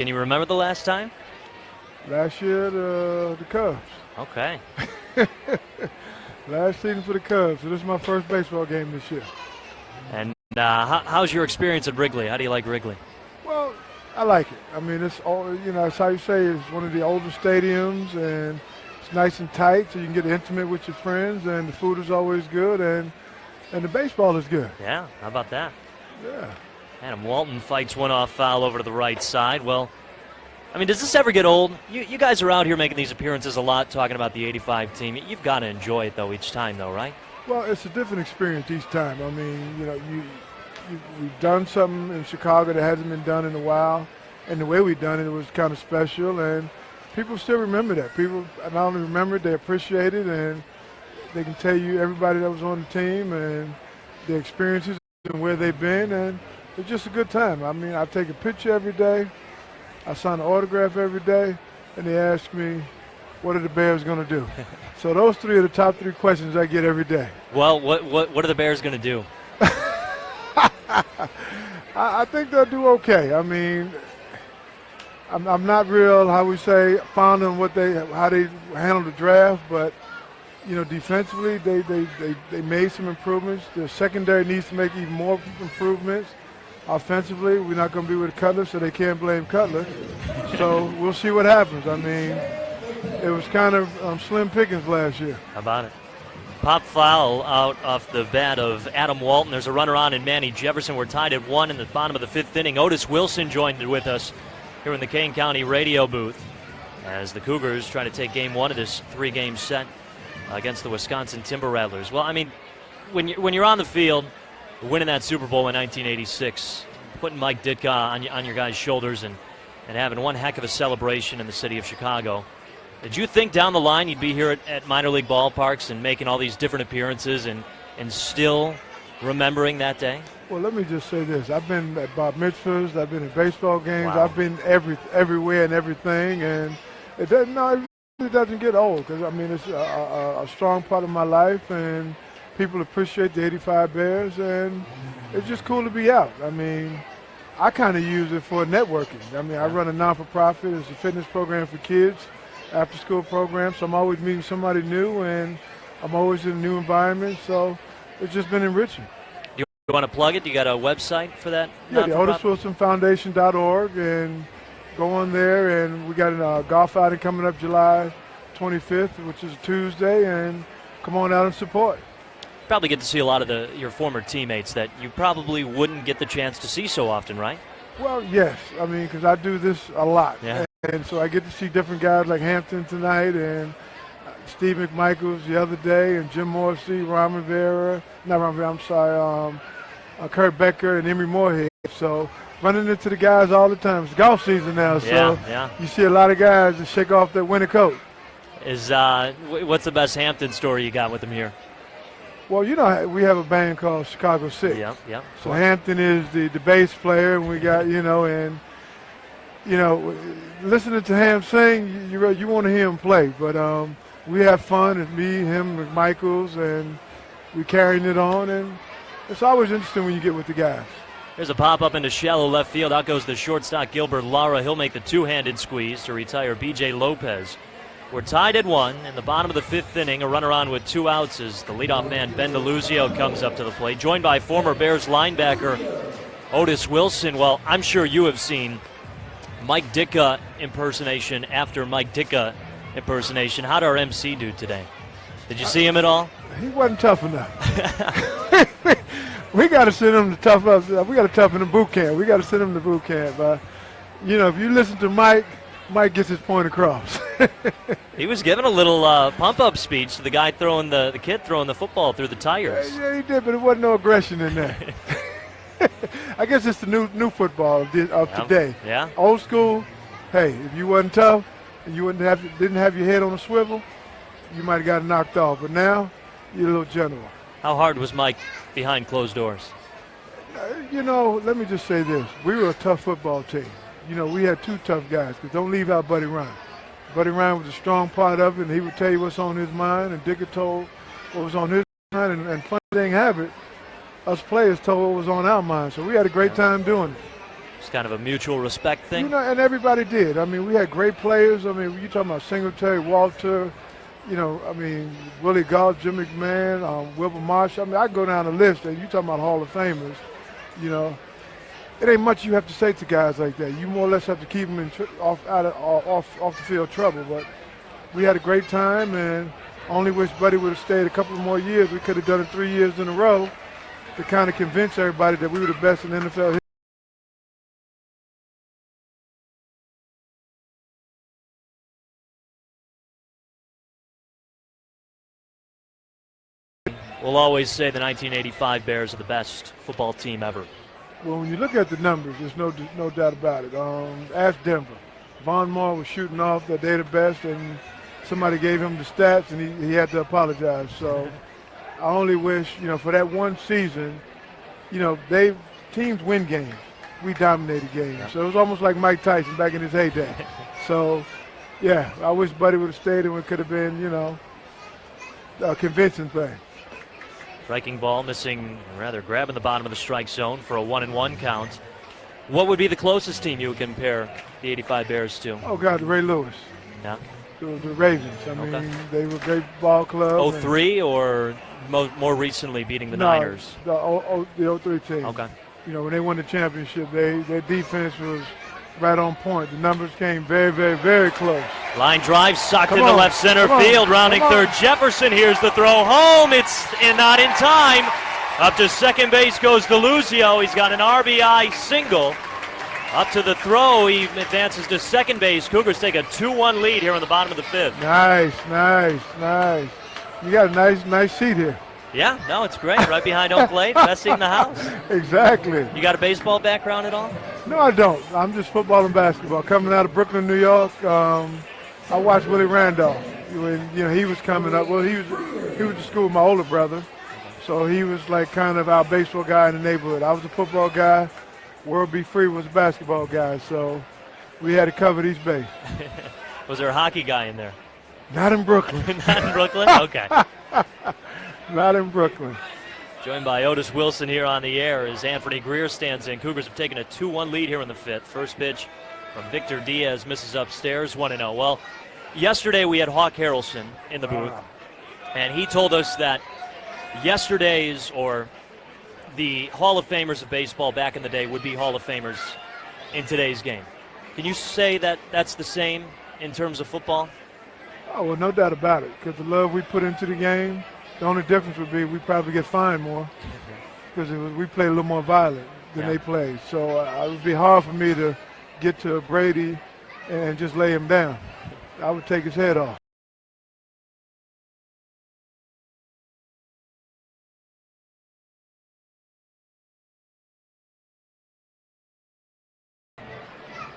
Can you remember the last time? Last year, the Cubs. Okay. Last season for the Cubs. So this is my first baseball game this year. And how's your experience at Wrigley? How do you like Wrigley? Well, I like it. I mean, it's all, it's how you say it's one of the older stadiums, and it's nice and tight, so you can get intimate with your friends, and the food is always good, and the baseball is good. Yeah, how about that? Yeah. Adam Walton fights one off foul over to the right side. Well, I mean, does this ever get old? You guys are out here making these appearances a lot, talking about the 85 team. You've got to enjoy it, though, each time, though, right? Well, it's a different experience each time. I mean, we've done something in Chicago that hasn't been done in a while, and the way we've done it was kind of special, and people still remember that. People not only remember it, they appreciate it, and they can tell you everybody that was on the team and their experiences and where they've been, and it's just a good time. I mean, I take a picture every day, I sign an autograph every day, and they ask me, what are the Bears going to do? So those three are the top three questions I get every day. Well, what are the Bears going to do? I think they'll do okay. I mean, I'm not real, how we say, fond of how they handle the draft, but defensively they made some improvements. The secondary needs to make even more improvements. Offensively, we're not going to be with Cutler, so they can't blame Cutler. So we'll see what happens. I mean, it was kind of slim pickings last year. How about it? Pop foul out off the bat of Adam Walton. There's a runner on and Manny Jefferson. We're tied at 1 in the bottom of the 5th inning. Otis Wilson joined with us here in the Kane County radio booth as the Cougars try to take game 1 of this 3-game set against the Wisconsin Timber Rattlers. Well, I mean, when you're on the field, winning that Super Bowl in 1986, putting Mike Ditka on your guys' shoulders and having one heck of a celebration in the city of Chicago. Did you think down the line you'd be here at minor league ballparks and making all these different appearances and still remembering that day? Well, let me just say this. I've been at bar mitzvahs. I've been at baseball games. Wow. I've been everywhere and everything. And it really doesn't get old because, I mean, it's a strong part of my life. And people appreciate the 85 Bears. And it's just cool to be out. I mean, I kind of use it for networking. I mean, I run a non-for-profit. It's a fitness program for kids. After-school program, so I'm always meeting somebody new, and I'm always in a new environment, so it's just been enriching. You want to plug it? You got a website for that? Yeah, the OtisWilsonFoundation.org, and go on there, and we got a golf outing coming up July 25th, which is a Tuesday, and come on out and support. Probably get to see a lot of your former teammates that you probably wouldn't get the chance to see so often, right? Well, yes. I mean, because I do this a lot. Yeah. And so I get to see different guys like Hampton tonight and Steve McMichaels the other day and Jim Morrissey, Kurt Becker and Emory Moorhead. So running into the guys all the time. It's golf season now, so you see a lot of guys that shake off their winter coat. What's the best Hampton story you got with them here? Well, we have a band called Chicago 6. Yeah. So Hampton is the bass player, and we got, listening to Ham sing, you want to hear him play. But we have fun. It's me, him, McMichaels, and we carrying it on. And it's always interesting when you get with the guys. There's a pop-up into shallow left field. Out goes the shortstop, Gilbert Lara. He'll make the two-handed squeeze to retire B.J. Lopez. We're tied at 1 in the bottom of the 5th inning. A runner on with 2 outs as the leadoff man, Ben DeLuzio, comes up to the plate, joined by former Bears linebacker Otis Wilson. Well, I'm sure you have seen Mike Ditka impersonation after Mike Ditka impersonation. How did our MC do today? Did you see him at all? He wasn't tough enough. We got to send him to tough up. We got to toughen him boot camp. We got to send him to boot camp. If you listen to Mike gets his point across. He was giving a little pump-up speech to the guy the kid throwing the football through the tires. Yeah, he did, but there wasn't no aggression in there. I guess it's the new football of today. Yeah. Old school. Hey, if you wasn't tough and you didn't have your head on a swivel, you might have got knocked off. But now you're a little general. How hard was Mike behind closed doors? Let me just say this: we were a tough football team. We had 2 tough guys. Because don't leave out Buddy Ryan. Buddy Ryan was a strong part of it, and he would tell you what's on his mind, and Dicker told what was on his mind, and funny thing have it, us players told what was on our mind. So we had a great time doing it. It's kind of a mutual respect thing. You know, and everybody did. I mean, we had great players. I mean, you talking about Singletary, Walter, you know, I mean, Willie Gault, Jim McMahon, Wilbur Marsh. I mean, I go down the list, and you talking about Hall of Famers, you know. It ain't much you have to say to guys like that. You more or less have to keep them off the field trouble. But we had a great time, and only wish Buddy would have stayed a couple more years. We could have done it 3 years in a row to kind of convince everybody that we were the best in NFL history. We'll always say the 1985 Bears are the best football team ever. Well, when you look at the numbers, there's no doubt about it. Ask Denver. Von Moore was shooting off that they're the best, and somebody gave him the stats, and he had to apologize. So I only wish, you know, for that one season, you know, teams win games. We dominated games. Yeah. So it was almost like Mike Tyson back in his heyday. So, yeah, I wish Buddy would have stayed, and it could have been, you know, a convincing thing. Striking ball, grabbing the bottom of the strike zone for a 1-1 count. What would be the closest team you would compare the 85 Bears to? Oh, God, Ray Lewis. Yeah. The Ravens. I mean, they were a great ball club. 03 or more recently beating the Niners? The 03 team. Okay. You know, when they won the championship, their defense was right on point. The numbers came very, very, very close. Line drive sucked into left center field. Rounding third, Jefferson. Here's the throw home. It's not in time. Up to second base goes DeLuzio. He's got an RBI single. Up to the throw, he advances to second base. Cougars take a 2-1 lead here in the bottom of the fifth. Nice. You got a nice seat here. Yeah, no, it's great. Right behind Oak Lake, best seat in the house. Exactly. You got a baseball background at all? No, I don't. I'm just football and basketball. Coming out of Brooklyn, New York, I watched Willie Randolph when he was coming up. Well, he was to school with my older brother, so he was like kind of our baseball guy in the neighborhood. I was a football guy. World B. Free was a basketball guy, so we had to cover these bases. Was there a hockey guy in there? Not in Brooklyn. Not in Brooklyn? Okay. Not in Brooklyn. Joined by Otis Wilson here on the air as Anthony Greer stands in. Cougars have taken a 2-1 lead here in the fifth. First pitch from Victor Diaz misses upstairs, 1-0. Well, yesterday we had Hawk Harrelson in the booth, and he told us that yesterday's or the Hall of Famers of baseball back in the day would be Hall of Famers in today's game. Can you say that that's the same in terms of football? Oh, well, no doubt about it, because the love we put into the game, the only difference would be we probably get fined more because we play a little more violent than they played. So it would be hard for me to get to Brady and just lay him down. I would take his head off.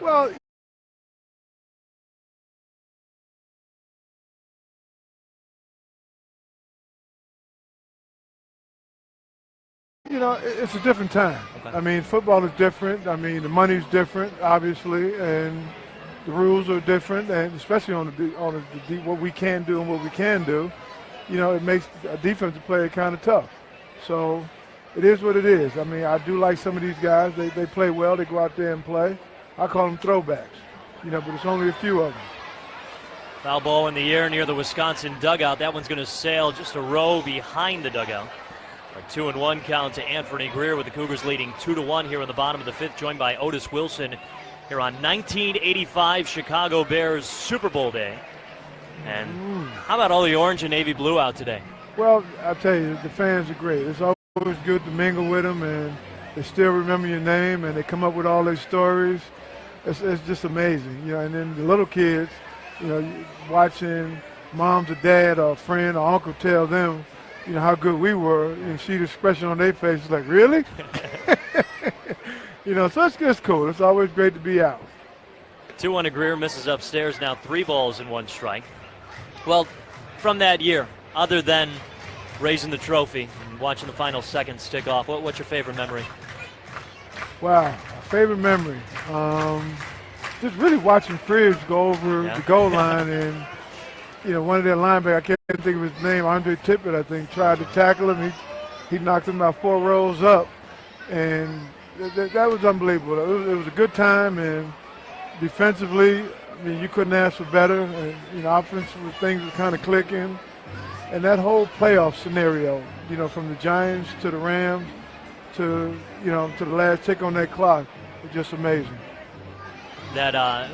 Well, you know, it's a different time. Okay. I mean, football is different. I mean, the money's different, obviously, and the rules are different, and especially on what we can do and what we can do. You know, it makes a defensive player kind of tough. So it is what it is. I mean, I do like some of these guys. They play well. They go out there and play. I call them throwbacks, you know, but it's only a few of them. Foul ball in the air near the Wisconsin dugout. That one's going to sail just a row behind the dugout. A 2-1 count to Anthony Greer with the Cougars leading 2-1 here in the bottom of the fifth, joined by Otis Wilson here on 1985 Chicago Bears Super Bowl day. And how about all the orange and navy blue out today? Well, I'll tell you, the fans are great. It's always good to mingle with them, and they still remember your name, and they come up with all these stories. It's just amazing, you know. And then the little kids, you know, watching moms or dad or a friend or uncle tell them, you know, how good we were, and see the expression on their faces like, really? You know, so it's just cool. It's always great to be out. 2-1 to Greer, misses upstairs, now 3 balls and 1 strike. Well, from that year, other than raising the trophy and watching the final seconds tick off, what's your favorite memory? Wow, favorite memory. Just really watching Fridge go over the goal line, and you know, one of their linebackers, I can't think of his name, Andre Tippett, I think, tried to tackle him. He knocked him about 4 rows up, and that was unbelievable. It was a good time, and defensively, I mean, you couldn't ask for better. And offensively, things were kind of clicking, and that whole playoff scenario, from the Giants to the Rams to to the last tick on that clock, was just amazing. That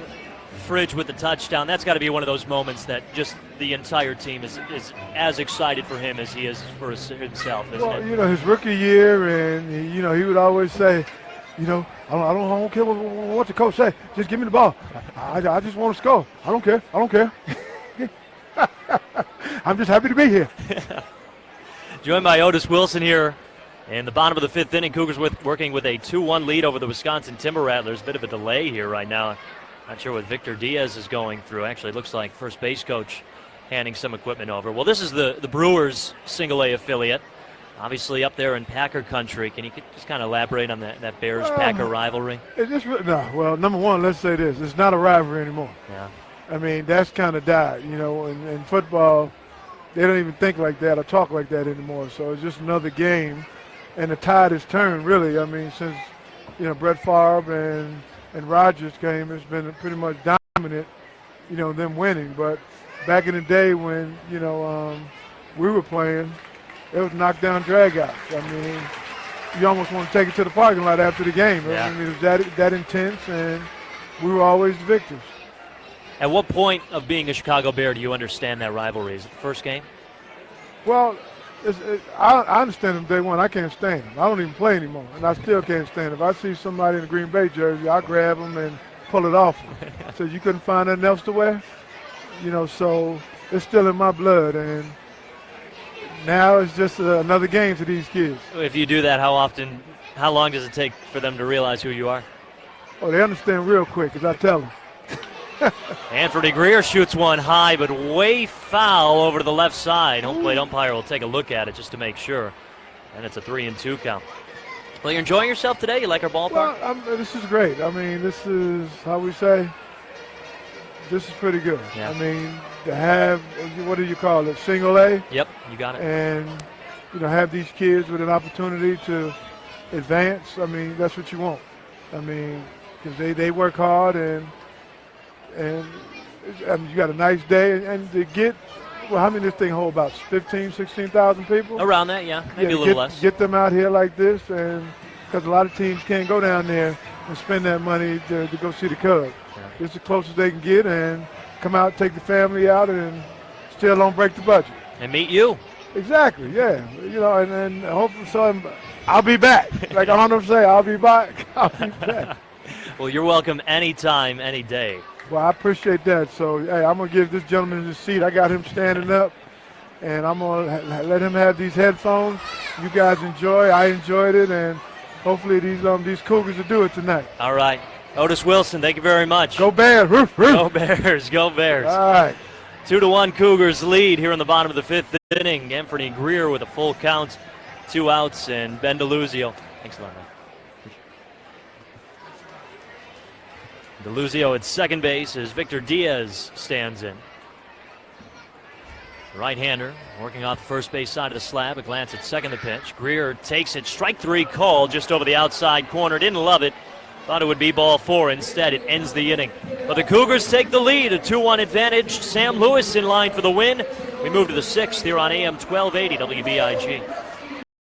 Fridge with the touchdown, that's got to be one of those moments that just the entire team is as excited for him as he is for himself, isn't it? His rookie year, and he would always say, I don't care what the coach say. Just give me the ball. I just want to score. I don't care. I'm just happy to be here. Joined by Otis Wilson here in the bottom of the fifth inning. Cougars working with a 2-1 lead over the Wisconsin Timber Rattlers. Bit of a delay here right now. Not sure what Victor Diaz is going through. Actually, it looks like first base coach handing some equipment over. Well, this is the Brewers single A affiliate, obviously up there in Packer country. Can you just kind of elaborate on that Bears-Packer rivalry? Well, number one, let's say this. It's not a rivalry anymore. Yeah. I mean, that's kind of died. In football, they don't even think like that or talk like that anymore. So it's just another game, and the tide has turned, really. I mean, since, Brett Favre and Rodgers came, it's been pretty much dominant, them winning. But back in the day when, we were playing, it was knockdown dragouts. I mean, you almost want to take it to the parking lot after the game. Yeah. I mean, it was that intense, and we were always the victors. At what point of being a Chicago Bear do you understand that rivalry? Is it the first game? Well, I understand them day one. I can't stand them. I don't even play anymore, and I still can't stand them. If I see somebody in a Green Bay jersey, I grab them and pull it off them. So you couldn't find nothing else to wear? So it's still in my blood, and now it's just another game to these kids. If you do that, how long does it take for them to realize who you are? Oh, they understand real quick, because I tell them. Anthony Greer shoots one high, but way foul over to the left side. Home plate umpire will take a look at it just to make sure. And it's a 3-2 count. Well, you're enjoying yourself today? You like our ballpark? Well, this is great. I mean, this is, how we say, this is pretty good. Yeah. I mean, to have, what do you call it, single A? Yep, you got it. And, have these kids with an opportunity to advance. I mean, that's what you want. I mean, because they work hard, and you got a nice day, and to get, how many this thing hold, about 15, 16,000 people? Around that, yeah, maybe a little less. Get them out here like this, and because a lot of teams can't go down there and spend that money to go see the Cubs. Yeah. It's the closest they can get, and come out, take the family out, and still don't break the budget. And meet you. Exactly, yeah. And hopefully I'll be back. Like Arnold say, I'll be back. I'll be back. Well, you're welcome anytime, any day. Well, I appreciate that. So, hey, I'm going to give this gentleman his seat. I got him standing up, and I'm going to let him have these headphones. You guys enjoy. I enjoyed it, and hopefully these Cougars will do it tonight. All right. Otis Wilson, thank you very much. Go Bears. Roof, roof. Go Bears. Go Bears. All right. 2-1 Cougars lead here in the bottom of the fifth inning. Anthony Greer with a full count, 2 outs, and Ben DeLuzio. Thanks a lot, man. DeLuzio at second base as Victor Diaz stands in. Right-hander working off the first base side of the slab. A glance at second the pitch. Greer takes it. Strike 3 call just over the outside corner. Didn't love it. Thought it would be ball 4. Instead, it ends the inning. But the Cougars take the lead. A 2-1 advantage. Sam Lewis in line for the win. We move to the 6th here on AM 1280 WBIG.